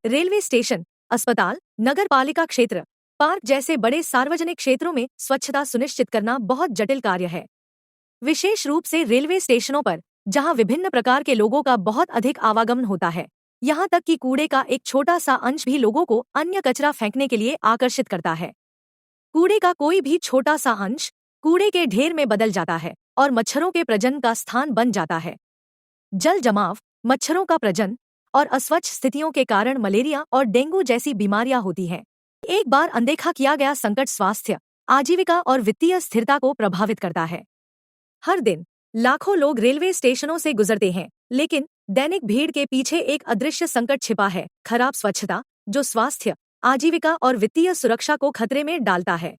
Railway station, अस्पताल, नगर पालिका क्षेत्र, पार्क जैसे बड़े सार्वजनिक क्षेत्रों में स्वच्छता सुनिश्चित करना बहुत जटिल कार्य है। विशेष रूप से रेलवे स्टेशनों पर, जहां विभिन्न प्रकार के लोगों का बहुत अधिक आवागमन होता है। यहाँ तक कि कूड़े का एक छोटा सा अंश भी लोगों को अन्य कचरा फेंकने के लिए आकर्षित करता है। कूड़े का कोई भी छोटा सा अंश कूड़े के ढेर में बदल जाता है और मच्छरों के प्रजनन का स्थान बन जाता है। जल जमाव, मच्छरों का प्रजनन और अस्वच्छ स्थितियों के कारण मलेरिया और डेंगू जैसी बीमारियां होती हैं। एक बार अनदेखा किया गया संकट स्वास्थ्य, आजीविका और वित्तीय स्थिरता को प्रभावित करता है। हर दिन लाखों लोग रेलवे स्टेशनों से गुजरते हैं, लेकिन दैनिक भीड़ के पीछे एक अदृश्य संकट छिपा है, खराब स्वच्छता, जो स्वास्थ्य, आजीविका और वित्तीय सुरक्षा को खतरे में डालता है।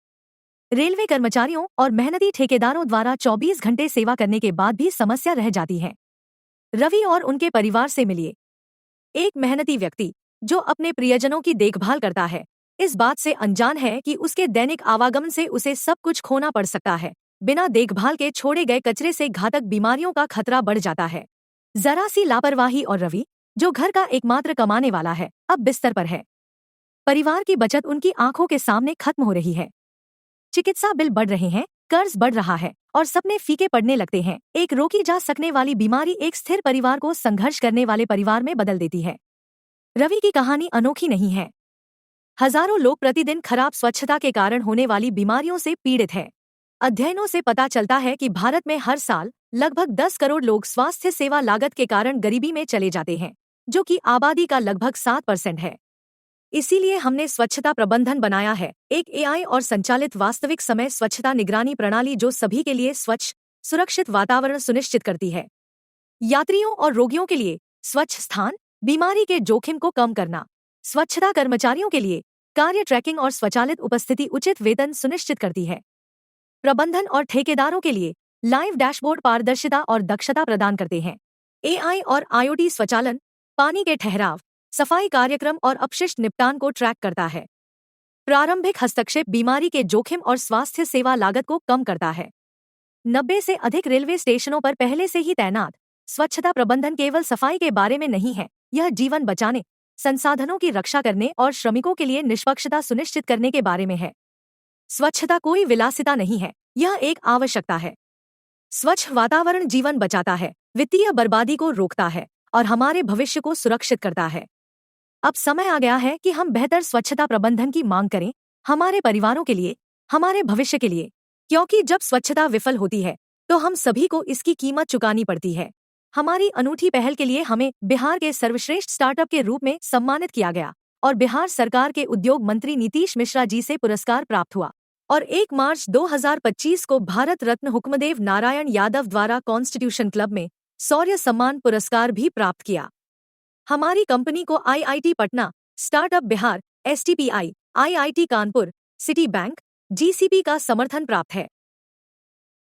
रेलवे कर्मचारियों और मेहनती ठेकेदारों द्वारा 24 घंटे सेवा करने के बाद भी समस्या रह जाती है। रवि और उनके परिवार से मिलिए। एक मेहनती व्यक्ति जो अपने प्रियजनों की देखभाल करता है, इस बात से अनजान है कि उसके दैनिक आवागमन से उसे सब कुछ खोना पड़ सकता है। बिना देखभाल के छोड़े गए कचरे से घातक बीमारियों का खतरा बढ़ जाता है। जरा सी लापरवाही और रवि, जो घर का एकमात्र कमाने वाला है, अब बिस्तर पर है। परिवार की बचत उनकी आंखों के सामने खत्म हो रही है। चिकित्सा बिल बढ़ रहे हैं, कर्ज बढ़ रहा है और सपने फीके पड़ने लगते हैं। एक रोकी जा सकने वाली बीमारी एक स्थिर परिवार को संघर्ष करने वाले परिवार में बदल देती है। रवि की कहानी अनोखी नहीं है। हजारों लोग प्रतिदिन खराब स्वच्छता के कारण होने वाली बीमारियों से पीड़ित हैं। अध्ययनों से पता चलता है कि भारत में हर साल लगभग 10 करोड़ लोग स्वास्थ्य सेवा लागत के कारण गरीबी में चले जाते हैं, जो कि आबादी का लगभग 7% है। इसीलिए हमने स्वच्छता प्रबंधन बनाया है, एक एआई और संचालित वास्तविक समय स्वच्छता निगरानी प्रणाली जो सभी के लिए स्वच्छ, सुरक्षित वातावरण सुनिश्चित करती है। यात्रियों और रोगियों के लिए स्वच्छ स्थान, बीमारी के जोखिम को कम करना। स्वच्छता कर्मचारियों के लिए कार्य ट्रैकिंग और स्वचालित उपस्थिति उचित वेतन सुनिश्चित करती है। प्रबंधन और ठेकेदारों के लिए लाइव डैशबोर्ड पारदर्शिता और दक्षता प्रदान करते हैं। एआई और आईओटी स्वचालन पानी के ठहराव, सफाई कार्यक्रम और अपशिष्ट निपटान को ट्रैक करता है। प्रारंभिक हस्तक्षेप बीमारी के जोखिम और स्वास्थ्य सेवा लागत को कम करता है। 90 से अधिक रेलवे स्टेशनों पर पहले से ही तैनात स्वच्छता प्रबंधन केवल सफाई के बारे में नहीं है, यह जीवन बचाने, संसाधनों की रक्षा करने और श्रमिकों के लिए निष्पक्षता सुनिश्चित करने के बारे में है। स्वच्छता कोई विलासिता नहीं है, यह एक आवश्यकता है। स्वच्छ वातावरण जीवन बचाता है, वित्तीय बर्बादी को रोकता है और हमारे भविष्य को सुरक्षित करता है। अब समय आ गया है कि हम बेहतर स्वच्छता प्रबंधन की मांग करें, हमारे परिवारों के लिए, हमारे भविष्य के लिए, क्योंकि जब स्वच्छता विफल होती है तो हम सभी को इसकी कीमत चुकानी पड़ती है। हमारी अनूठी पहल के लिए हमें बिहार के सर्वश्रेष्ठ स्टार्टअप के रूप में सम्मानित किया गया और बिहार सरकार के उद्योग मंत्री नीतीश मिश्रा जी से पुरस्कार प्राप्त हुआ और 1 मार्च 2025 को भारत रत्न हुक्मदेव नारायण यादव द्वारा कॉन्स्टिट्यूशन क्लब में शौर्य सम्मान पुरस्कार भी प्राप्त किया। हमारी कंपनी को IIT Patna, startup Bihar, STPI, IIT Kanpur, city bank, GCP का समर्थन प्राप्त है।